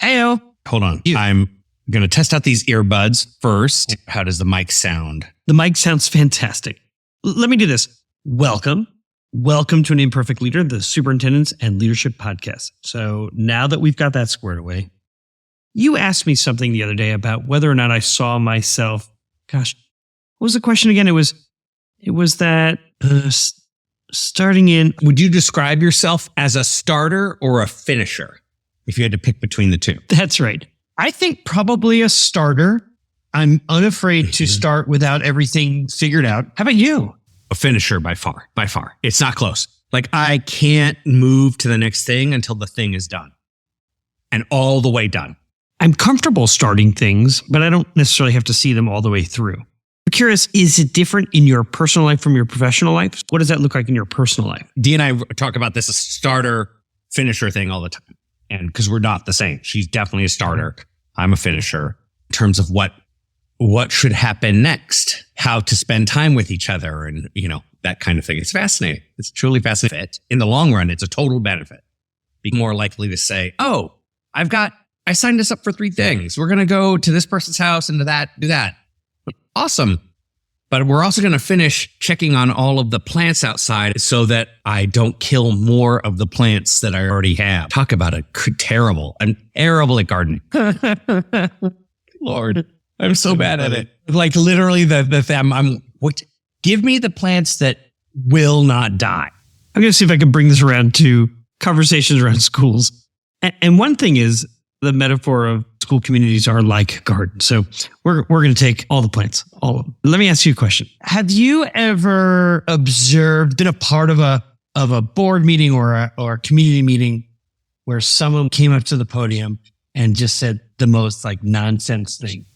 Heyo. Hold on. I'm going to test out these earbuds first. How does the mic sound? The mic sounds fantastic. Let me do this. Welcome to An Imperfect Leader, the Superintendents and Leadership Podcast. So now that we've got that squared away, you asked me something the other day about whether or not I saw myself. Gosh, what was the question again? It was that starting in. Would you describe yourself as a starter or a finisher if you had to pick between the two? That's right. I think probably a starter. I'm unafraid to start without everything figured out. How about you? A finisher by far. It's not close. Like I can't move to the next thing until the thing is done and all the way done. I'm comfortable starting things, but I don't necessarily have to see them all the way through. I'm curious, is it different in your personal life from your professional life? What does that look like in your personal life? Dee and I talk about this starter finisher thing all the time. And because we're not the same. She's definitely a starter. I'm a finisher in terms of what should happen next, how to spend time with each other and, that kind of thing. It's fascinating. It's truly fascinating. In the long run, it's a total benefit. Be more likely to say, oh, I signed us up for 3 things. We're going to go to this person's house and do that. Awesome. But we're also going to finish checking on all of the plants outside so that I don't kill more of the plants that I already have. Talk about I'm terrible at gardening. Lord, I'm so bad at it. Like literally give me the plants that will not die. I'm going to see if I can bring this around to conversations around schools. And one thing is the metaphor of school communities are like gardens. So we're going to take all the plants, all of them. Let me ask you a question. Have you ever been a part of a board meeting or a community meeting where someone came up to the podium and just said the most nonsense thing?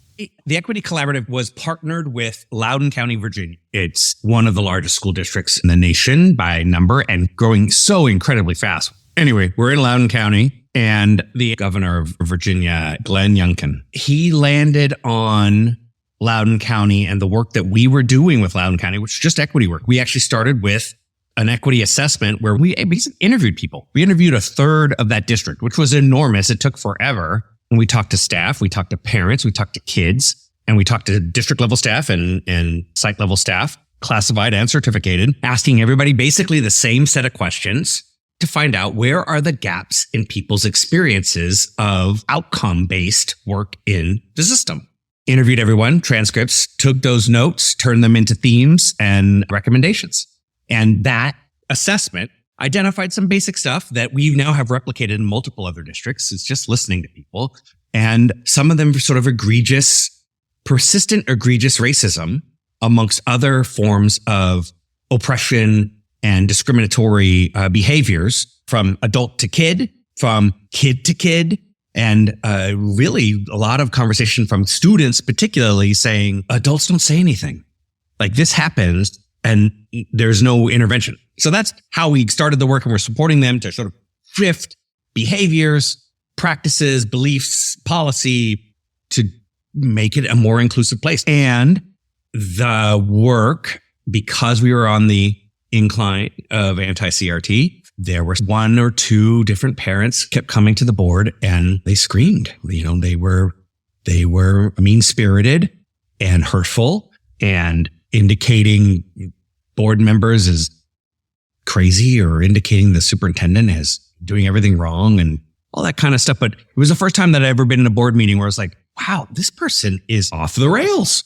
The Equity Collaborative was partnered with Loudoun County, Virginia. It's one of the largest school districts in the nation by number and growing so incredibly fast. Anyway, we're in Loudoun County and the governor of Virginia, Glenn Youngkin, he landed on Loudoun County and the work that we were doing with Loudoun County, which is just equity work. We actually started with an equity assessment where we basically interviewed people. We interviewed a third of that district, which was enormous. It took forever. And we talked to staff, we talked to parents, we talked to kids, and we talked to district level staff and site level staff, classified and certificated, asking everybody basically the same set of questions to find out where are the gaps in people's experiences of outcome-based work in the system. Interviewed everyone, transcripts, took those notes, turned them into themes and recommendations. And that assessment identified some basic stuff that we now have replicated in multiple other districts. It's just listening to people. And some of them are sort of persistent egregious racism amongst other forms of oppression and discriminatory behaviors from adult to kid, from kid to kid. And really a lot of conversation from students, particularly saying adults don't say anything. Like this happens and there's no intervention. So that's how we started the work, and we're supporting them to sort of shift behaviors, practices, beliefs, policy to make it a more inclusive place. And the work, because we were on the incline of anti-CRT, there were 1 or 2 different parents kept coming to the board and they screamed. They were mean-spirited and hurtful and indicating board members as crazy or indicating the superintendent as doing everything wrong and all that kind of stuff. But it was the first time that I'd ever been in a board meeting where I was like, wow, this person is off the rails.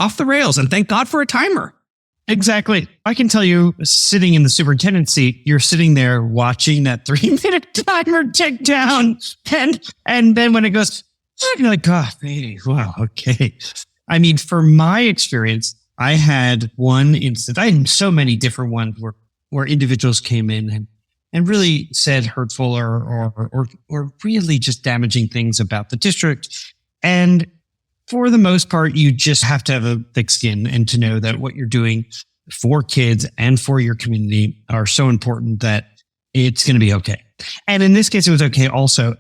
And thank God for a timer. Exactly. I can tell you, sitting in the superintendent seat, you're sitting there watching that 3-minute timer tick down. And then when it goes, you're like, God, wow, okay. I mean, for my experience, I had one instance. I had so many different ones where individuals came in and really said hurtful or really just damaging things about the district. And for the most part, you just have to have a thick skin and to know that what you're doing for kids and for your community are so important that it's going to be okay. And in this case, it was okay also.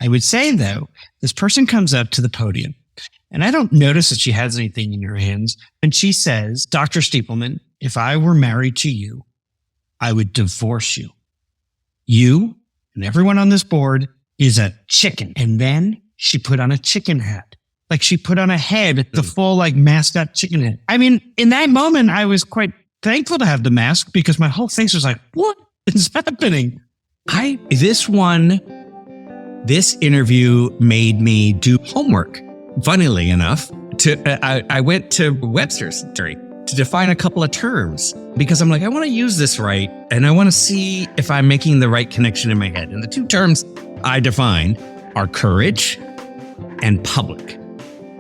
I would say, though, this person comes up to the podium and I don't notice that she has anything in her hands. And she says, Dr. Stiepelman, if I were married to you, I would divorce you. You and everyone on this board is a chicken. And then she put on a chicken hat. Like she put on a head, the full like mascot chicken head. I mean, in that moment, I was quite thankful to have the mask because my whole face was like, what is happening? This interview made me do homework. Funnily enough, I went to Webster's to define a couple of terms because I'm like, I want to use this right. And I want to see if I'm making the right connection in my head. And the two terms I defined are courage and public.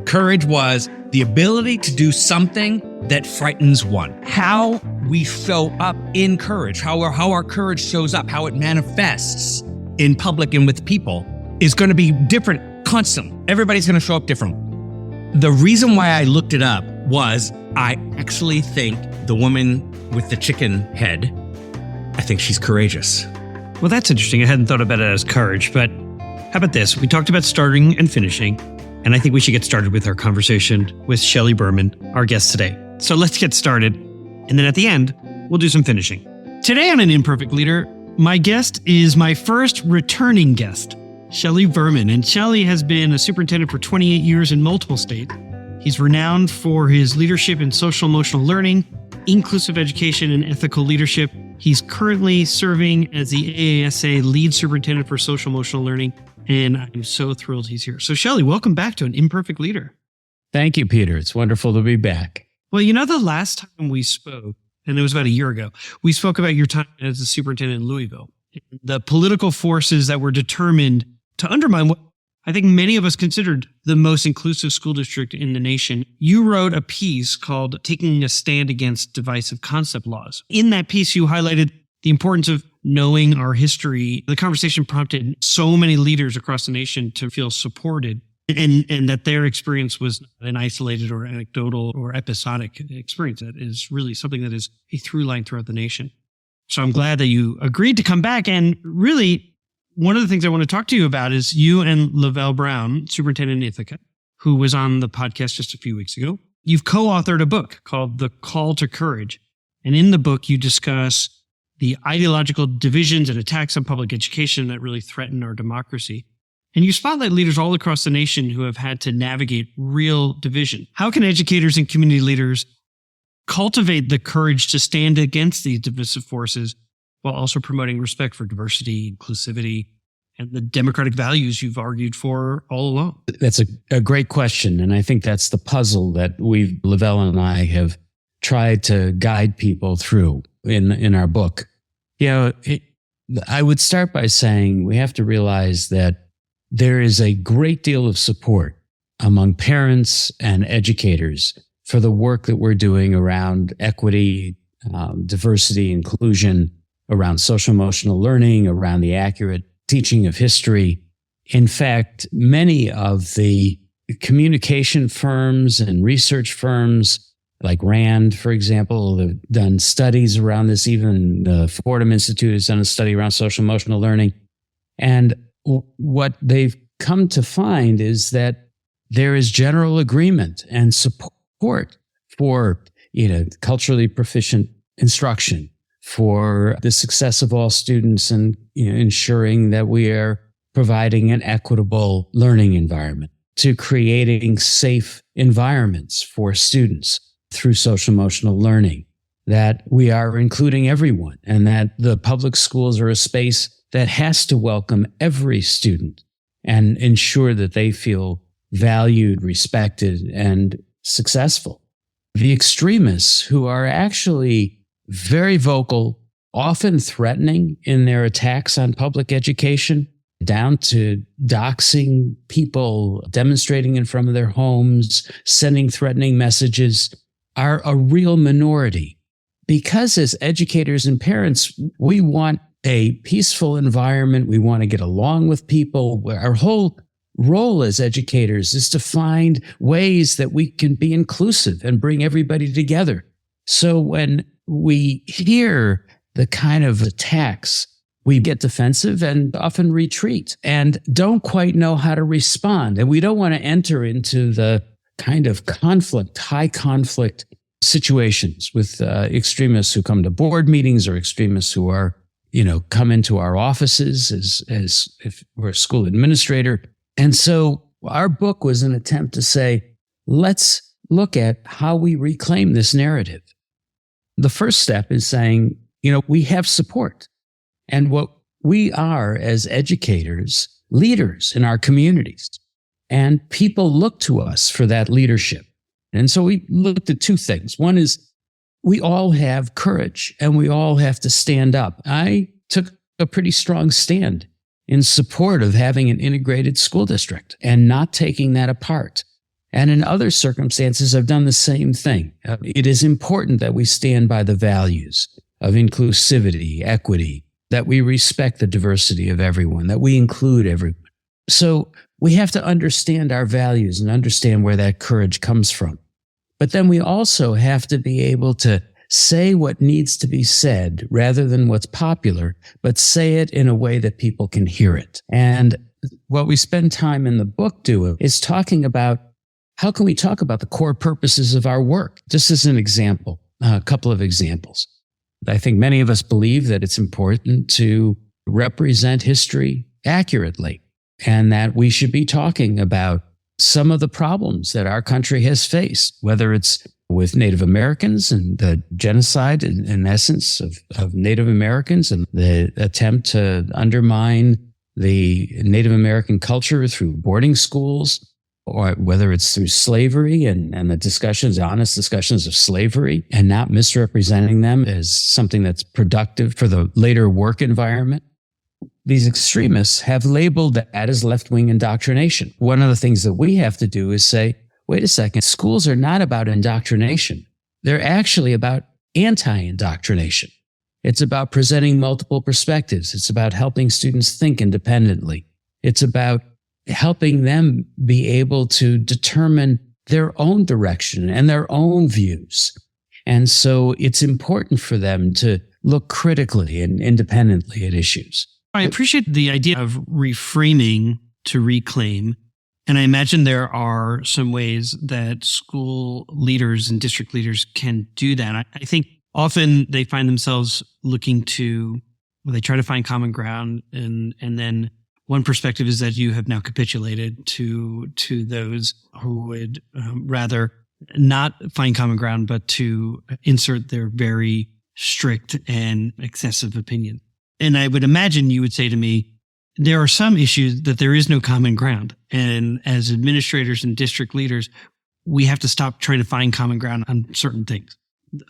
Courage was the ability to do something that frightens one. How we show up in courage, how our courage shows up, how it manifests in public and with people is going to be different constantly. Everybody's going to show up differently. The reason why I looked it up was I actually think the woman with the chicken head, I think she's courageous. Well, that's interesting. I hadn't thought about it as courage, but how about this? We talked about starting and finishing, and I think we should get started with our conversation with Shelley Berman, our guest today. So let's get started, and then at the end, we'll do some finishing. Today on An Imperfect Leader, my guest is my first returning guest, Shelley Berman, and Shelley has been a superintendent for 28 years in multiple states. He's renowned for his leadership in social emotional learning, inclusive education, and ethical leadership. He's currently serving as the AASA lead superintendent for social emotional learning, and I'm so thrilled he's here. So Shelley, welcome back to An Imperfect Leader. Thank you, Peter. It's wonderful to be back. Well, you know, the last time we spoke, and it was about a year ago, we spoke about your time as a superintendent in Louisville, the political forces that were determined to undermine what I think many of us considered the most inclusive school district in the nation. You wrote a piece called Taking a Stand Against Divisive Concept Laws. In that piece, you highlighted the importance of knowing our history. The conversation prompted so many leaders across the nation to feel supported and that their experience was not an isolated or anecdotal or episodic experience. That is really something that is a through line throughout the nation. So I'm glad that you agreed to come back. And really, one of the things I want to talk to you about is you and Luvelle Brown, Superintendent of Ithaca, who was on the podcast just a few weeks ago. You've co-authored a book called The Call to Courage. And in the book, you discuss the ideological divisions and attacks on public education that really threaten our democracy. And you spotlight leaders all across the nation who have had to navigate real division. How can educators and community leaders cultivate the courage to stand against these divisive forces while also promoting respect for diversity, inclusivity, and the democratic values you've argued for all along? That's a great question. And I think that's the puzzle that Luvelle and I have tried to guide people through in our book. I would start by saying we have to realize that there is a great deal of support among parents and educators for the work that we're doing around equity, diversity, inclusion, around social emotional learning, around the accurate teaching of history. In fact, many of the communication firms and research firms like RAND, for example, have done studies around this. Even the Fordham Institute has done a study around social emotional learning. And what they've come to find is that there is general agreement and support for, culturally proficient instruction, for the success of all students, and ensuring that we are providing an equitable learning environment, to creating safe environments for students through social emotional learning, that we are including everyone, and that the public schools are a space that has to welcome every student and ensure that they feel valued, respected, and successful. The extremists, who are actually very vocal, often threatening in their attacks on public education, down to doxing people, demonstrating in front of their homes, sending threatening messages, are a real minority. Because as educators and parents, we want a peaceful environment. We want to get along with people. Our whole role as educators is to find ways that we can be inclusive and bring everybody together. So when we hear the kind of attacks, we get defensive and often retreat and don't quite know how to respond. And we don't want to enter into the kind of conflict, high conflict situations with extremists who come to board meetings or extremists who are come into our offices as if we're a school administrator. And so our book was an attempt to say, let's look at how we reclaim this narrative. The first step is saying, we have support. And what we are as educators, leaders in our communities, and people look to us for that leadership. And so we looked at two things. One is we all have courage and we all have to stand up. I took a pretty strong stand in support of having an integrated school district and not taking that apart. And in other circumstances, I've done the same thing. It is important that we stand by the values of inclusivity, equity, that we respect the diversity of everyone, that we include everyone. So we have to understand our values and understand where that courage comes from. But then we also have to be able to say what needs to be said rather than what's popular, but say it in a way that people can hear it. And what we spend time in the book doing is talking about how can we talk about the core purposes of our work? Just as an example, a couple of examples. I think many of us believe that it's important to represent history accurately and that we should be talking about some of the problems that our country has faced, whether it's with Native Americans and the genocide, in essence, of Native Americans and the attempt to undermine the Native American culture through boarding schools, or whether it's through slavery and the honest discussions of slavery and not misrepresenting them as something that's productive for the later work environment. These extremists have labeled that as left-wing indoctrination. One of the things that we have to do is say, wait a second, schools are not about indoctrination. They're actually about anti-indoctrination. It's about presenting multiple perspectives. It's about helping students think independently. It's about helping them be able to determine their own direction and their own views. And so it's important for them to look critically and independently at issues. I appreciate the idea of reframing to reclaim. And I imagine there are some ways that school leaders and district leaders can do that. I think often they find themselves looking to, they try to find common ground, and then one perspective is that you have now capitulated to those who would rather not find common ground, but to insert their very strict and excessive opinion. And I would imagine you would say to me, there are some issues that there is no common ground. And as administrators and district leaders, we have to stop trying to find common ground on certain things.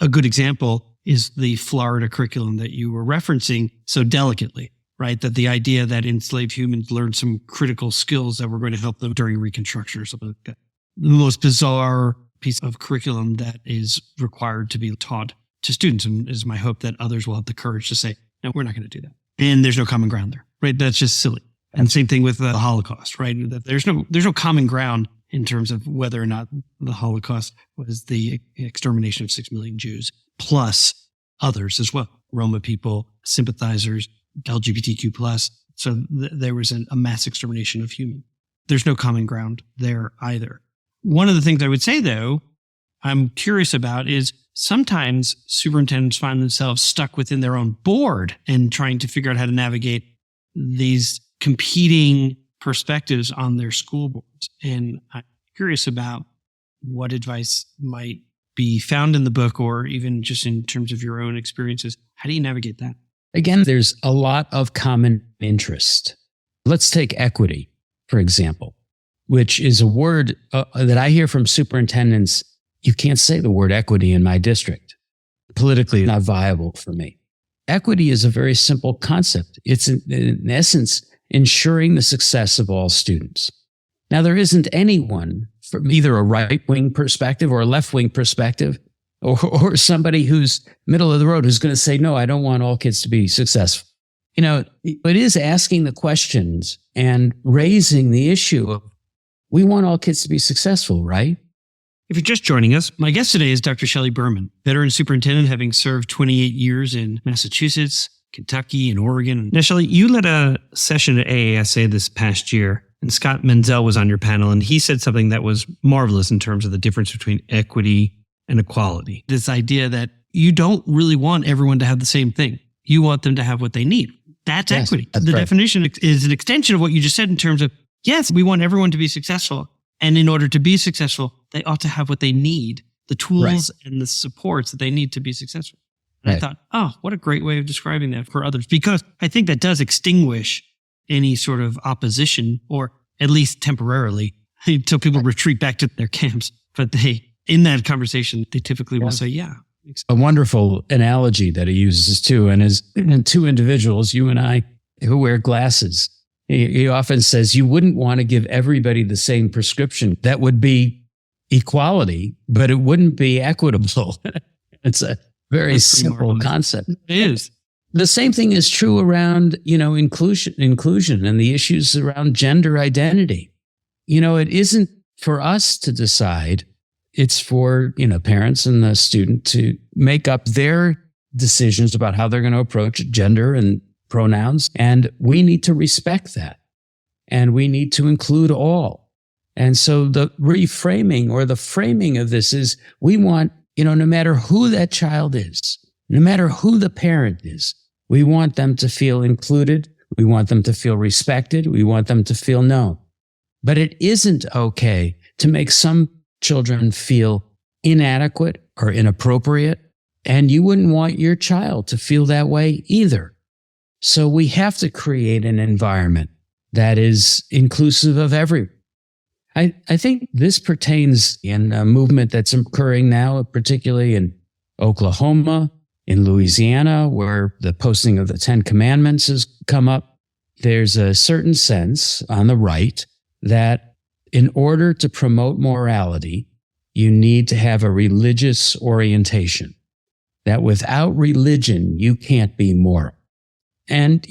A good example is the Florida curriculum that you were referencing so delicately, right? That the idea that enslaved humans learn some critical skills that were going to help them during Reconstruction or something like that. The most bizarre piece of curriculum that is required to be taught to students. And is my hope that others will have the courage to say, no, we're not going to do that. And there's no common ground there, right? That's just silly. And same thing with the Holocaust, right? That there's no common ground in terms of whether or not the Holocaust was the extermination of 6 million Jews, plus others as well. Roma people, sympathizers, LGBTQ+. So there was a mass extermination of humans. There's no common ground there either. One of the things I would say, though, I'm curious about is sometimes superintendents find themselves stuck within their own board and trying to figure out how to navigate these competing perspectives on their school boards. And I'm curious about what advice might be found in the book, or even just in terms of your own experiences. How do you navigate that? Again, there's a lot of common interest. Let's take equity, for example, which is a word that I hear from superintendents. You can't say the word equity in my district. Politically, not viable for me. Equity is a very simple concept. It's in essence ensuring the success of all students. Now, there isn't anyone from either a right-wing perspective or a left-wing perspective, or somebody who's middle of the road who's going to say, no, I don't want all kids to be successful. It is asking the questions and raising the issue of, we want all kids to be successful, right? If you're just joining us, my guest today is Dr. Shelley Berman, veteran superintendent having served 28 years in Massachusetts, Kentucky, and Oregon. Now, Shelley, you led a session at AASA this past year, and Scott Menzel was on your panel, and he said something that was marvelous in terms of the difference between equity and equality. This idea that you don't really want everyone to have the same thing. You want them to have what they need. That's Yes, equity. that's The right. definition is an extension of what you just said in terms of, yes, we want everyone to be successful. And in order to be successful, they ought to have what they need, the tools and the supports that they need to be successful. And I thought, oh, what a great way of describing that for others, because I think that does extinguish any sort of opposition, or at least temporarily, until people retreat back to their camps. But in that conversation, they typically will say, yeah. A wonderful analogy that he uses too, and is in two individuals, you and I, who wear glasses. He often says you wouldn't want to give everybody the same prescription. That would be equality, but it wouldn't be equitable. It's a very simple concept. It is. The same thing is true around, inclusion and the issues around gender identity. It isn't for us to decide. It's for, parents and the student to make up their decisions about how they're going to approach gender and pronouns. And we need to respect that. And we need to include all. And so the reframing or the framing of this is we want, no matter who that child is, no matter who the parent is, we want them to feel included. We want them to feel respected. We want them to feel known. But it isn't okay to make some children feel inadequate or inappropriate. And you wouldn't want your child to feel that way either. So we have to create an environment that is inclusive of everyone. I think this pertains in a movement that's occurring now, particularly in Oklahoma, in Louisiana, where the posting of the 10 Commandments has come up. There's a certain sense on the right that in order to promote morality, you need to have a religious orientation. That without religion, you can't be moral. And,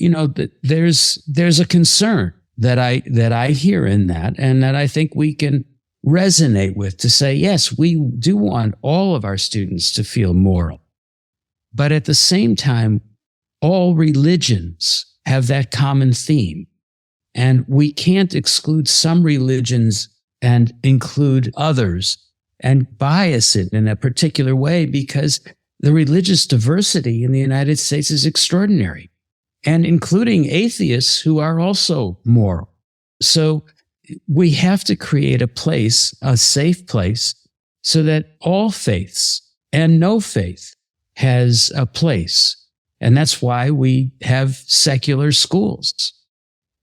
there's a concern that I hear in that, and that I think we can resonate with, to say, yes, we do want all of our students to feel moral. But at the same time, all religions have that common theme. And we can't exclude some religions and include others and bias it in a particular way, because the religious diversity in the United States is extraordinary, and including atheists who are also moral. So we have to create a safe place, so that all faiths and no faith has a place. And that's why we have secular schools.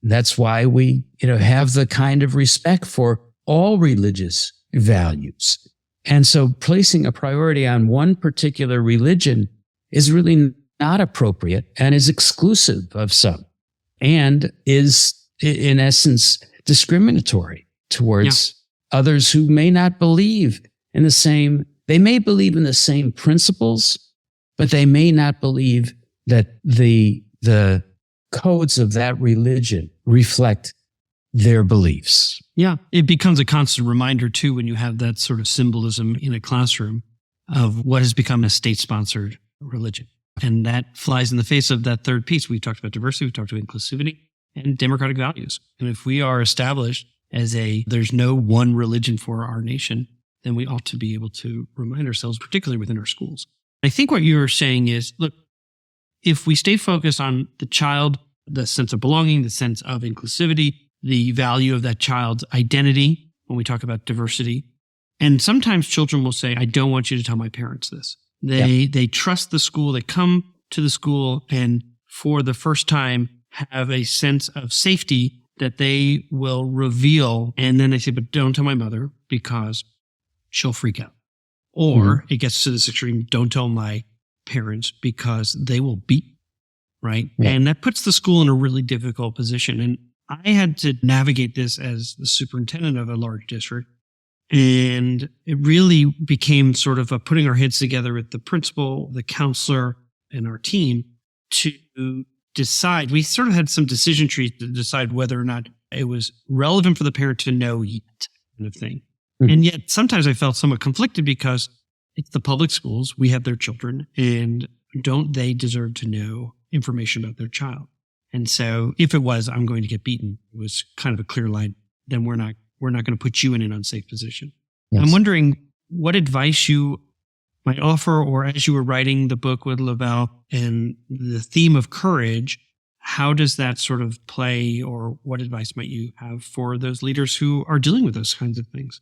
That's why we, have the kind of respect for all religious values. And so placing a priority on one particular religion is really not appropriate and is exclusive of some, and is, in essence, discriminatory towards others who may not believe in the same, they may believe in the same principles, but they may not believe that the codes of that religion reflect their beliefs. Yeah. It becomes a constant reminder, too, when you have that sort of symbolism in a classroom of what has become a state-sponsored religion. And that flies in the face of that third piece. We've talked about diversity, we've talked about inclusivity and democratic values. And if we are established as there's no one religion for our nation, then we ought to be able to remind ourselves, particularly within our schools. I think what you're saying is, look, if we stay focused on the child, the sense of belonging, the sense of inclusivity, the value of that child's identity, when we talk about diversity, and sometimes children will say, I don't want you to tell my parents this. They trust the school, they come to the school, and for the first time have a sense of safety that they will reveal. And then they say, but don't tell my mother because she'll freak out. Or it gets to this extreme, don't tell my parents because they will beat, right? Yeah. And that puts the school in a really difficult position. And I had to navigate this as the superintendent of a large district. And it really became sort of a putting our heads together with the principal, the counselor, and our team to decide. We sort of had some decision trees to decide whether or not it was relevant for the parent to know yet, kind of thing. Mm-hmm. And yet sometimes I felt somewhat conflicted because it's the public schools, we have their children, and don't they deserve to know information about their child? And so if it was, I'm going to get beaten, it was kind of a clear line, then we're not going to put you in an unsafe position. Yes. I'm wondering what advice you might offer, or as you were writing the book with Luvelle and the theme of courage, how does that sort of play, or what advice might you have for those leaders who are dealing with those kinds of things?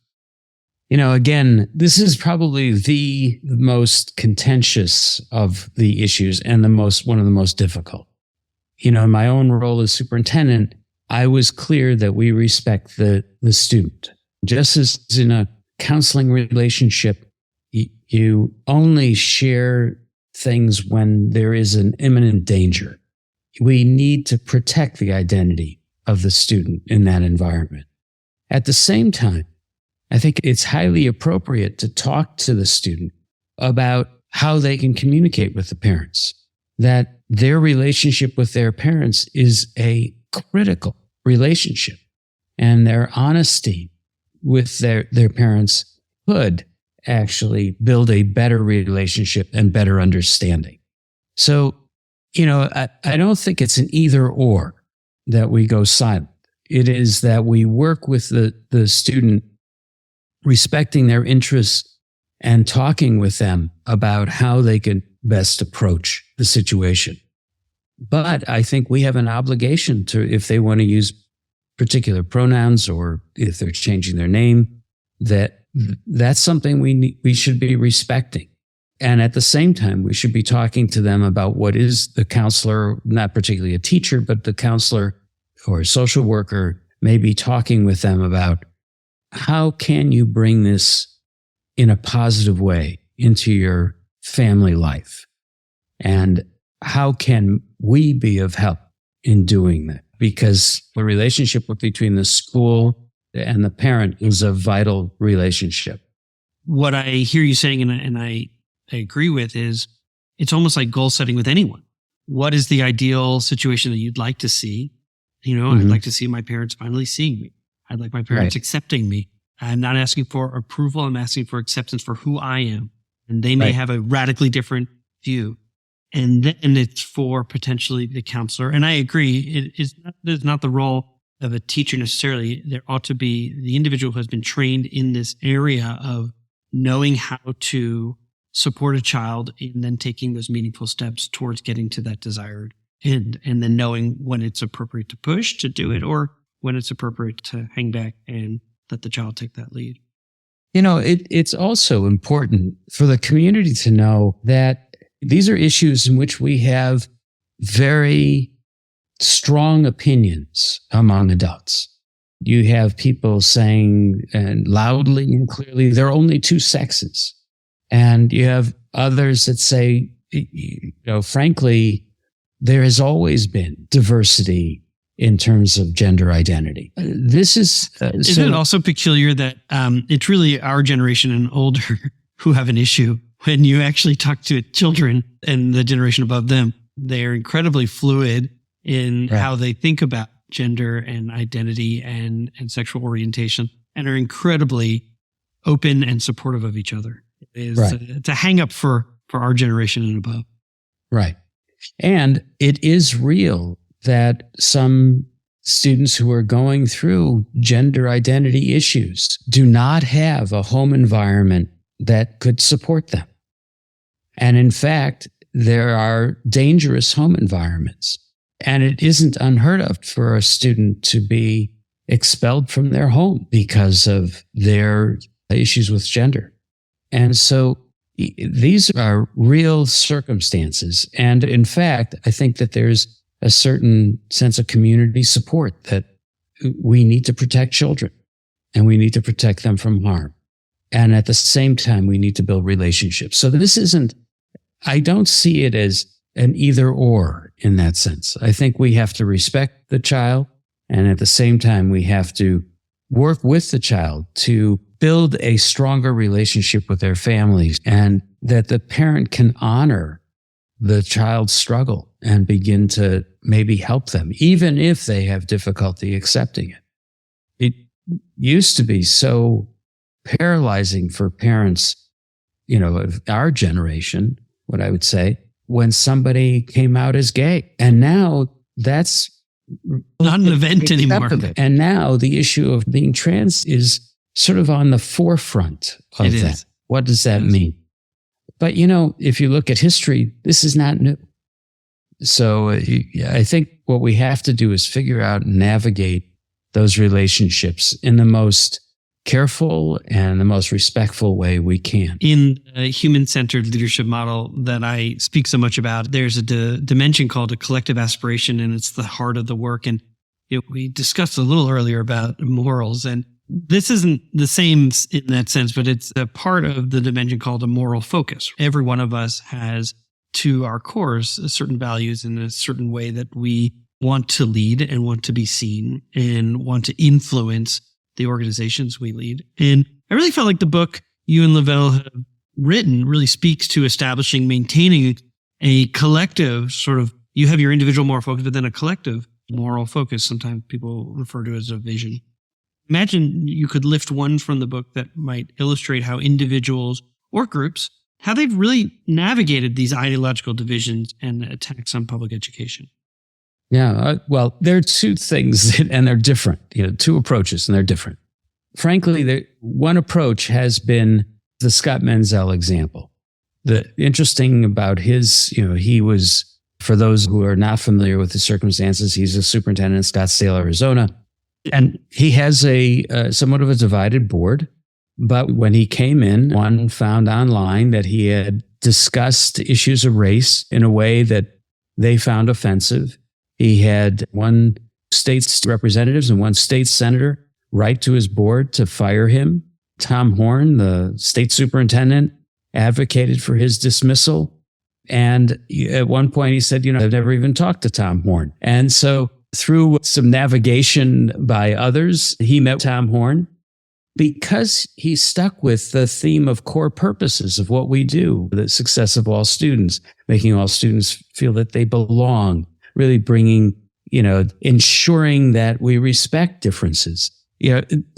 Again, this is probably the most contentious of the issues and one of the most difficult. In my own role as superintendent, I was clear that we respect the student. Just as in a counseling relationship, you only share things when there is an imminent danger. We need to protect the identity of the student in that environment. At the same time, I think it's highly appropriate to talk to the student about how they can communicate with the parents, that their relationship with their parents is a critical relationship, and their honesty with their parents could actually build a better relationship and better understanding. So, I don't think it's an either or that we go silent. It is that we work with the student, respecting their interests and talking with them about how they can best approach the situation. But I think we have an obligation to, if they want to use particular pronouns or if they're changing their name, that's something we should be respecting. And at the same time, we should be talking to them about what is the counselor, not particularly a teacher, but the counselor or a social worker may be talking with them about how can you bring this in a positive way into your family life? And how can we be of help in doing that? Because the relationship between the school and the parent is a vital relationship. What I hear you saying, and I agree with, is it's almost like goal setting with anyone. What is the ideal situation that you'd like to see? I'd like to see my parents finally seeing me. I'd like my parents accepting me. I'm not asking for approval. I'm asking for acceptance for who I am. And they may have a radically different view. And then it's for potentially the counselor. And I agree, it's not the role of a teacher necessarily. There ought to be the individual who has been trained in this area of knowing how to support a child and then taking those meaningful steps towards getting to that desired end. And then knowing when it's appropriate to push to do it, or when it's appropriate to hang back and let the child take that lead. It's also important for the community to know that these are issues in which we have very strong opinions among adults. You have people saying, and loudly and clearly, there are only two sexes. And you have others that say, frankly, there has always been diversity in terms of gender identity. This is... Isn't it also peculiar that it's really our generation and older who have an issue? When you actually talk to children and the generation above them, they are incredibly fluid in how they think about gender and identity and sexual orientation, and are incredibly open and supportive of each other. It's a hang up for our generation and above. Right. And it is real that some students who are going through gender identity issues do not have a home environment that could support them. And in fact, there are dangerous home environments. And it isn't unheard of for a student to be expelled from their home because of their issues with gender. And so these are real circumstances. And in fact, I think that there's a certain sense of community support that we need to protect children and we need to protect them from harm. And at the same time, we need to build relationships. So I don't see it as an either or in that sense. I think we have to respect the child, and at the same time, we have to work with the child to build a stronger relationship with their families, and that the parent can honor the child's struggle and begin to maybe help them, even if they have difficulty accepting it. It used to be so paralyzing for parents, of our generation, what I would say, when somebody came out as gay. And now that's not an event anymore. And now the issue of being trans is sort of on the forefront of that. What does that mean? But, if you look at history, this is not new. So I think what we have to do is figure out and navigate those relationships in the most careful and the most respectful way we can. In a human-centered leadership model that I speak so much about, there's a dimension called a collective aspiration, and it's the heart of the work. And we discussed a little earlier about morals, and this isn't the same in that sense, but it's a part of the dimension called a moral focus. Every one of us has, to our cores, certain values in a certain way that we want to lead and want to be seen and want to influence the organizations we lead. And I really felt like the book you and Luvelle have written really speaks to establishing, maintaining a collective sort of, you have your individual moral focus, but then a collective moral focus. Sometimes people refer to it as a vision. Imagine you could lift one from the book that might illustrate how individuals or groups, how they've really navigated these ideological divisions and attacks on public education. Yeah, well, there are two things, and they're different. Two approaches, and they're different. Frankly, one approach has been the Scott Menzel example. The interesting about his, he was, for those who are not familiar with the circumstances, he's a superintendent in Scottsdale, Arizona, and he has a somewhat of a divided board. But when he came in, one found online that he had discussed issues of race in a way that they found offensive. He had one state's representatives and one state senator write to his board to fire him. Tom Horn, the state superintendent, advocated for his dismissal. And at one point he said, I've never even talked to Tom Horn. And so through some navigation by others, he met Tom Horn because he stuck with the theme of core purposes of what we do, the success of all students, making all students feel that they belong, really bringing, ensuring that we respect differences.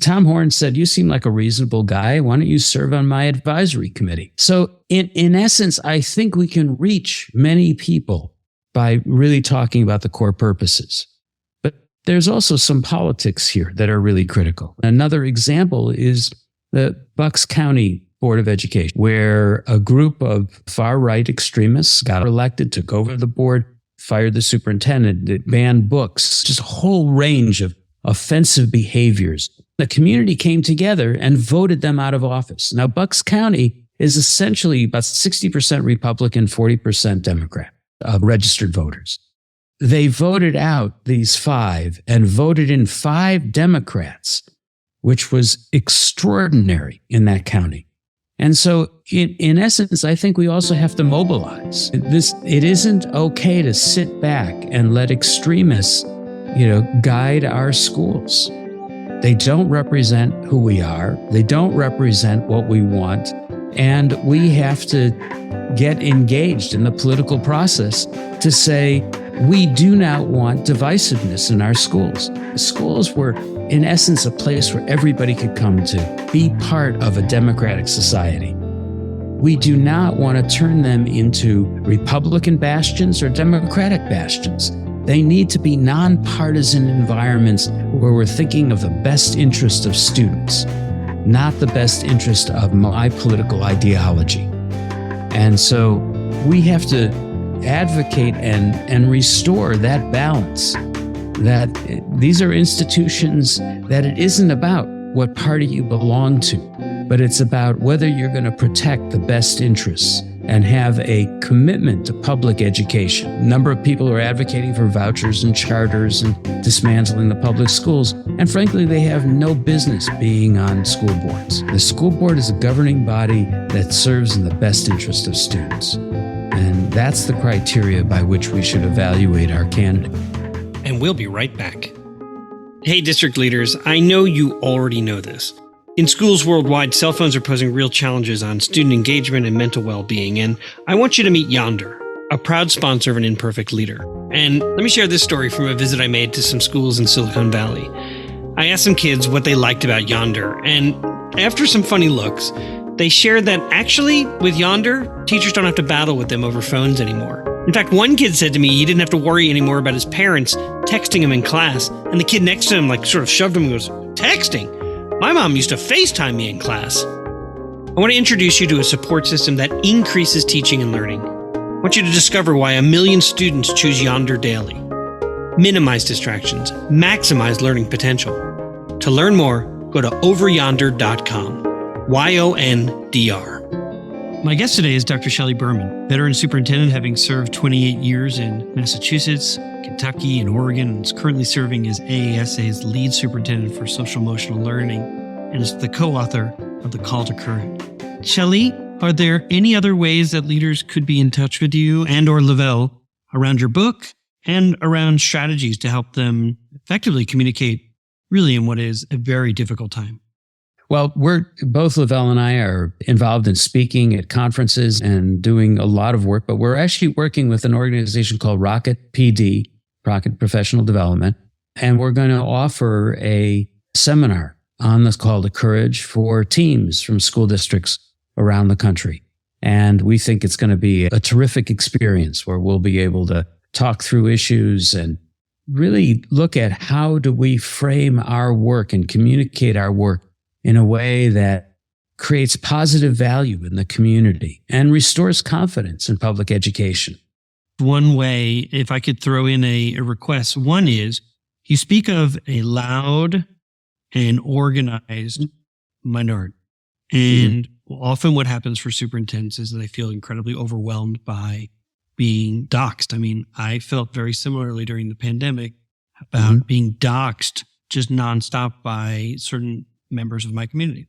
Tom Horn said, you seem like a reasonable guy. Why don't you serve on my advisory committee? So in essence, I think we can reach many people by really talking about the core purposes. But there's also some politics here that are really critical. Another example is the Bucks County Board of Education, where a group of far-right extremists got elected, took over the board, fired the superintendent, banned books, just a whole range of offensive behaviors. The community came together and voted them out of office. Now, Bucks County is essentially about 60% Republican, 40% Democrat of registered voters. They voted out these 5 and voted in 5 Democrats, which was extraordinary in that county. And so, in essence, I think we also have to mobilize. It isn't okay to sit back and let extremists, guide our schools. They don't represent who we are. They don't represent what we want. And we have to get engaged in the political process to say, we do not want divisiveness in our schools. Schools were, in essence, a place where everybody could come to be part of a democratic society. We do not want to turn them into Republican bastions or Democratic bastions. They need to be nonpartisan environments where we're thinking of the best interest of students, not the best interest of my political ideology. And so we have to advocate and restore that balance, that these are institutions that it isn't about what party you belong to, but it's about whether you're going to protect the best interests and have a commitment to public education. A number of people are advocating for vouchers and charters and dismantling the public schools. And frankly, they have no business being on school boards. The school board is a governing body that serves in the best interest of students. And that's the criteria by which we should evaluate our candidate. And we'll be right back. Hey, district leaders, I know you already know this. In schools worldwide, cell phones are posing real challenges on student engagement and mental well-being, and I want you to meet Yonder, a proud sponsor of an Imperfect leader. And let me share this story from a visit I made to some schools in Silicon Valley. I asked some kids what they liked about Yonder, and after some funny looks, they shared that actually, with Yonder, teachers don't have to battle with them over phones anymore. In fact, one kid said to me he didn't have to worry anymore about his parents texting him in class, and the kid next to him sort of shoved him and goes, "Texting? My mom used to FaceTime me in class." I want to introduce you to a support system that increases teaching and learning. I want you to discover why 1 million students choose Yonder daily. Minimize distractions, maximize learning potential. To learn more, go to overyonder.com. YONDR. My guest today is Dr. Shelley Berman, veteran superintendent having served 28 years in Massachusetts, Kentucky, and Oregon, and is currently serving as AASA's lead superintendent for social emotional learning and is the co-author of The Call to Courage. Shelley, are there any other ways that leaders could be in touch with you and or Luvelle around your book and around strategies to help them effectively communicate really in what is a very difficult time? Well, both Luvelle and I are involved in speaking at conferences and doing a lot of work, but we're actually working with an organization called Rocket PD, Rocket Professional Development, and we're going to offer a seminar on the Call to Courage for teams from school districts around the country. And we think it's going to be a terrific experience where we'll be able to talk through issues and really look at how do we frame our work and communicate our work in a way that creates positive value in the community and restores confidence in public education. One way, if I could throw in a request, one is you speak of a loud and organized minority. And often what happens for superintendents is that they feel incredibly overwhelmed by being doxxed. I mean, I felt very similarly during the pandemic about being doxxed just nonstop by certain members of my community.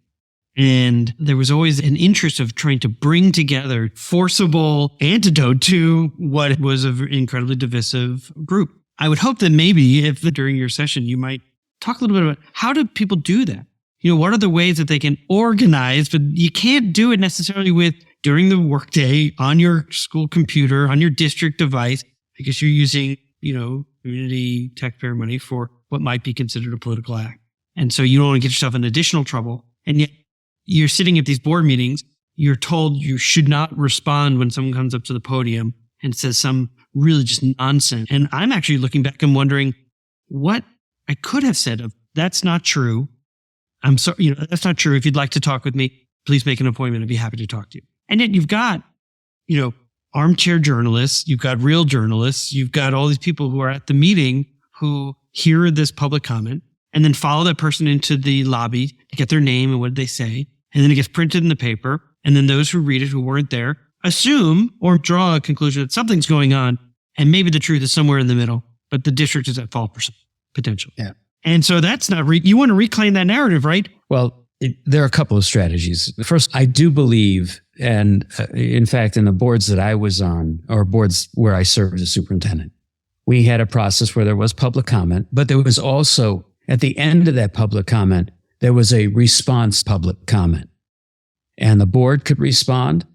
And there was always an interest of trying to bring together forcible antidote to what was an incredibly divisive group. I would hope that maybe if during your session, you might talk a little bit about how do people do that? You know, what are the ways that they can organize, but you can't do it necessarily during the workday on your school computer, on your district device, because you're using, community taxpayer money for what might be considered a political act. And so you don't want to get yourself in additional trouble. And yet you're sitting at these board meetings, you're told you should not respond when someone comes up to the podium and says some really just nonsense. And I'm actually looking back and wondering what I could have said of, that's not true. I'm sorry, that's not true. If you'd like to talk with me, please make an appointment. I'd be happy to talk to you. And yet you've got, armchair journalists, you've got real journalists, you've got all these people who are at the meeting who hear this public comment and then follow that person into the lobby to get their name and what did they say. And then it gets printed in the paper. And then those who read it who weren't there assume or draw a conclusion that something's going on. And maybe the truth is somewhere in the middle, but the district is at fault potentially. Yeah. And so that's not, you want to reclaim that narrative, right? Well, there are a couple of strategies. First, I do believe, and in fact, in the boards that I was on, or boards where I served as superintendent, we had a process where there was public comment, but there was also, at the end of that public comment, there was a response public comment. And the board could respond,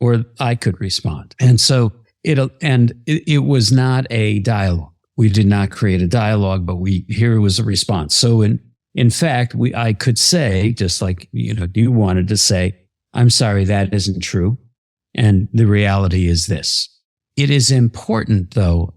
or I could respond. And so it was not a dialogue. We did not create a dialogue, but here was a response. So in fact, I could say, just like, you wanted to say, I'm sorry, that isn't true. And the reality is this. It is important, though,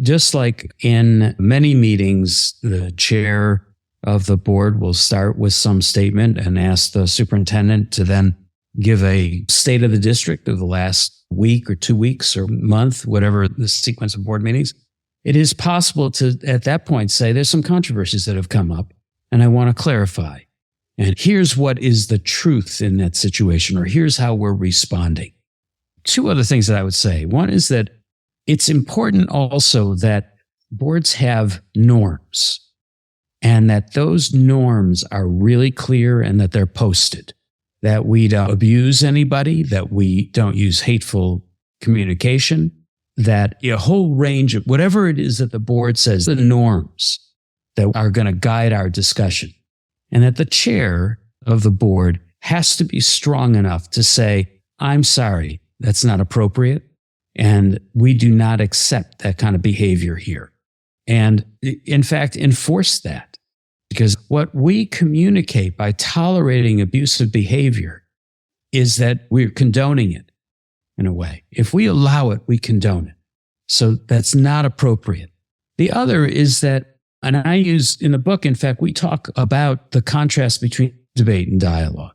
just like in many meetings, the chair of the board will start with some statement and ask the superintendent to then give a state of the district of the last week or 2 weeks or month, whatever the sequence of board meetings. It is possible to, at that point, say there's some controversies that have come up and I want to clarify. And here's what is the truth in that situation, or here's how we're responding. Two other things that I would say. One is that it's important also that boards have norms and that those norms are really clear and that they're posted, that we don't abuse anybody, that we don't use hateful communication, that a whole range of whatever it is that the board says, the norms that are going to guide our discussion. And that the chair of the board has to be strong enough to say, I'm sorry, that's not appropriate. And we do not accept that kind of behavior here. And in fact, enforce that. Because what we communicate by tolerating abusive behavior is that we're condoning it in a way. If we allow it, we condone it. So that's not appropriate. The other is that, and I use in the book, in fact, we talk about the contrast between debate and dialogue.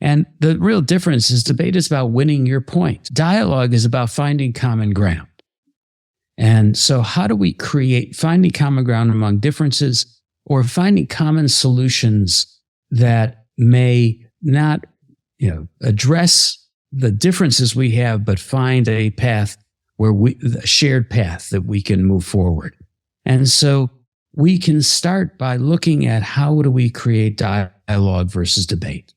And the real difference is debate is about winning your point. Dialogue is about finding common ground. And so how do we create finding common ground among differences, or finding common solutions that may not, address the differences we have, but find a path a shared path that we can move forward. And so we can start by looking at how do we create dialogue versus debate,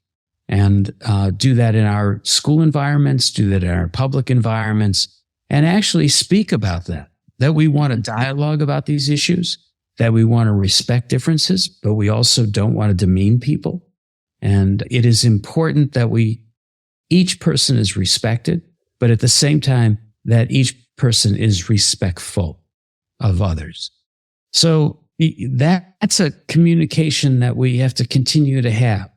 and do that in our school environments, do that in our public environments, and actually speak about that we want to dialogue about these issues, that we want to respect differences, but we also don't want to demean people. And it is important that each person is respected, but at the same time, that each person is respectful of others. So that's a communication that we have to continue to have.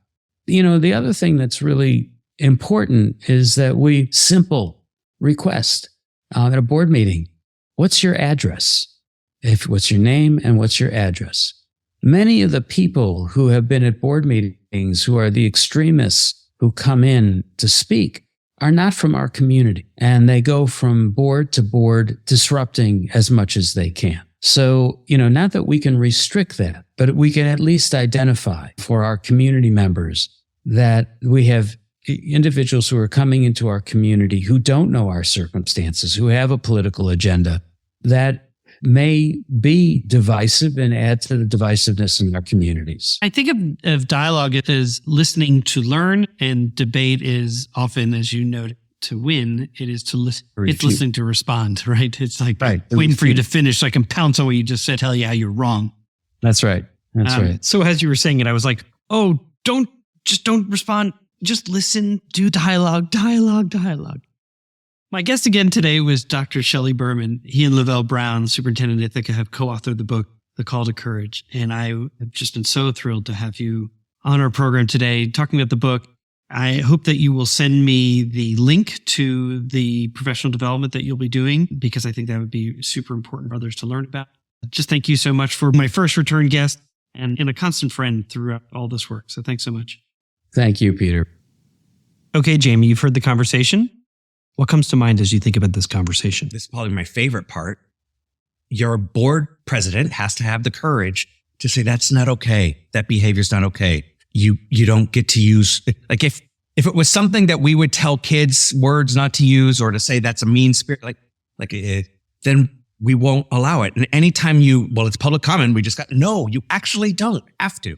The other thing that's really important is that we simple request at a board meeting, what's your address? What's your name and what's your address? Many of the people who have been at board meetings, who are the extremists who come in to speak, are not from our community, and they go from board to board, disrupting as much as they can. So, not that we can restrict that, but we can at least identify for our community members that we have individuals who are coming into our community who don't know our circumstances, who have a political agenda that may be divisive and add to the divisiveness in our communities. I think of dialogue as listening to learn, and debate is often, as you noted, to win. It is to listen. It's listening to respond, right? It's like waiting for you to finish so I can pounce on what you just said, tell you how you're wrong. That's right. That's right. So as you were saying it, I was like, oh, don't respond. Just listen, do dialogue. My guest again today was Dr. Shelley Berman. He and Luvelle Brown, Superintendent of Ithaca, have co-authored the book, The Call to Courage. And I have just been so thrilled to have you on our program today talking about the book. I hope that you will send me the link to the professional development that you'll be doing, because I think that would be super important for others to learn about. Just thank you so much for my first return guest and a constant friend throughout all this work. So thanks so much. Thank you, Peter. Okay, Jamie, you've heard the conversation. What comes to mind as you think about this conversation? This is probably my favorite part. Your board president has to have the courage to say, that's not okay. That behavior's not okay. You don't get to use, like if it was something that we would tell kids words not to use, or to say that's a mean spirit, then we won't allow it. And anytime it's public comment, no, you actually don't have to.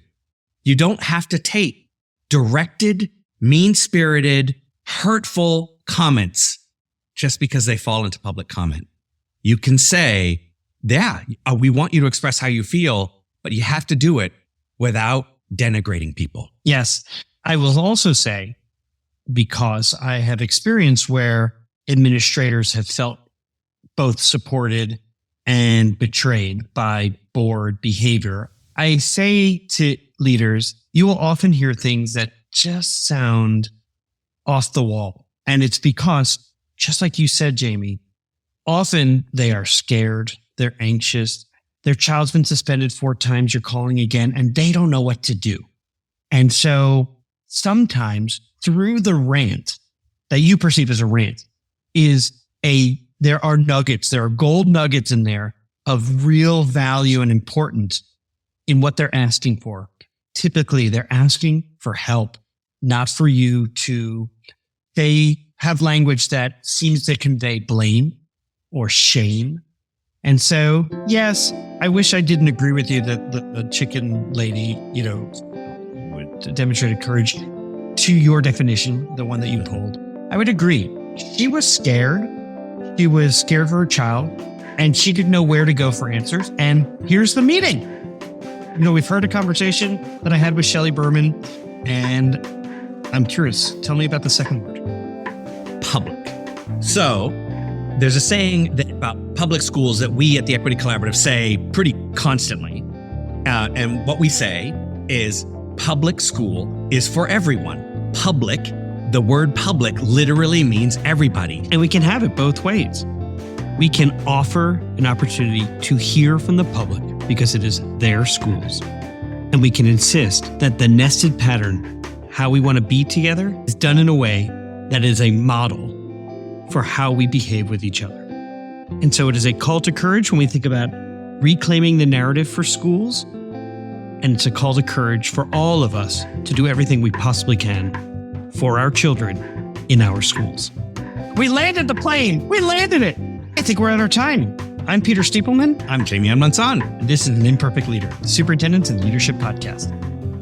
You don't have to take directed, mean-spirited, hurtful comments just because they fall into public comment. You can say, we want you to express how you feel, but you have to do it without denigrating people. Yes. I will also say, because I have experience where administrators have felt both supported and betrayed by board behavior, I say to leaders, you will often hear things that just sound off the wall. And it's because, just like you said, Jamie, often they are scared, they're anxious, their child's been suspended 4 times, you're calling again, and they don't know what to do. And so sometimes through the rant that you perceive as a rant there are gold nuggets in there of real value and importance in what they're asking for. Typically, they're asking for help, not for you to. They have language that seems to convey blame or shame. And so, yes, I wish I didn't agree with you that the chicken lady, demonstrated courage to your definition, the one that you pulled. I would agree. She was scared. She was scared for her child, and she didn't know where to go for answers. And here's the meeting. We've heard a conversation that I had with Shelley Berman, and I'm curious. Tell me about the second word. Public. So there's a saying about public schools that we at the Equity Collaborative say pretty constantly. And what we say is public school is for everyone. Public, the word public literally means everybody. And we can have it both ways. We can offer an opportunity to hear from the public because it is their schools. And we can insist that the nested pattern how we want to be together is done in a way that is a model for how we behave with each other. And so it is a call to courage when we think about reclaiming the narrative for schools. And it's a call to courage for all of us to do everything we possibly can for our children in our schools. We landed the plane. We landed it. I think we're at our time. I'm Peter Stiepelman. I'm Jamie Almanzán. And this is An Imperfect Leader, the Superintendents and Leadership Podcast.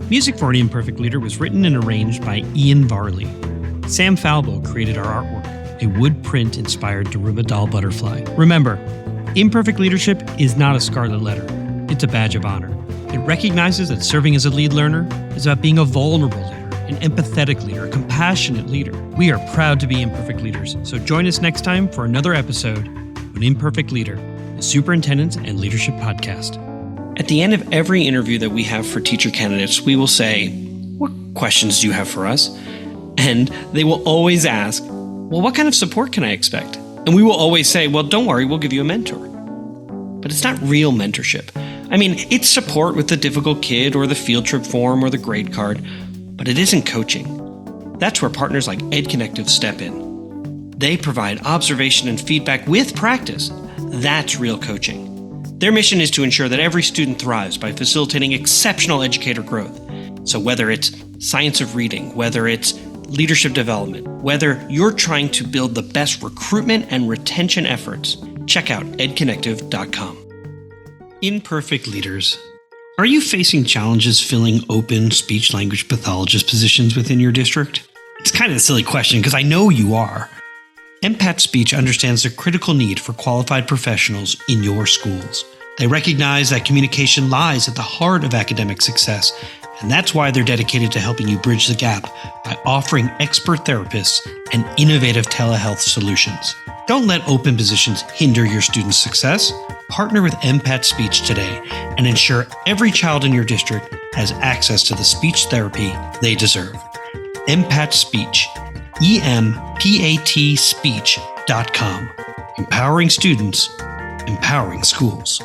Music for An Imperfect Leader was written and arranged by Ian Varley. Sam Falbo created our artwork, a wood print inspired Daruba doll butterfly. Remember, imperfect leadership is not a scarlet letter. It's a badge of honor. It recognizes that serving as a lead learner is about being a vulnerable leader, an empathetic leader, a compassionate leader. We are proud to be imperfect leaders, so join us next time for another episode of An Imperfect Leader, the Superintendents and Leadership Podcast. At the end of every interview that we have for teacher candidates, we will say, "What questions do you have for us?" And they will always ask, "Well, what kind of support can I expect?" And we will always say, "Well, don't worry, we'll give you a mentor." But it's not real mentorship. I mean, it's support with the difficult kid or the field trip form or the grade card, but it isn't coaching. That's where partners like EdConnective step in. They provide observation and feedback with practice. That's real coaching. Their mission is to ensure that every student thrives by facilitating exceptional educator growth. So whether it's science of reading, whether it's leadership development, whether you're trying to build the best recruitment and retention efforts, check out edconnective.com. Imperfect leaders. Are you facing challenges filling open speech-language pathologist positions within your district? It's kind of a silly question because I know you are. MPAT Speech understands the critical need for qualified professionals in your schools. They recognize that communication lies at the heart of academic success, and that's why they're dedicated to helping you bridge the gap by offering expert therapists and innovative telehealth solutions. Don't let open positions hinder your students' success. Partner with MPAT Speech today and ensure every child in your district has access to the speech therapy they deserve. MPAT Speech, EMPAT Speech.com. Empowering students, empowering schools.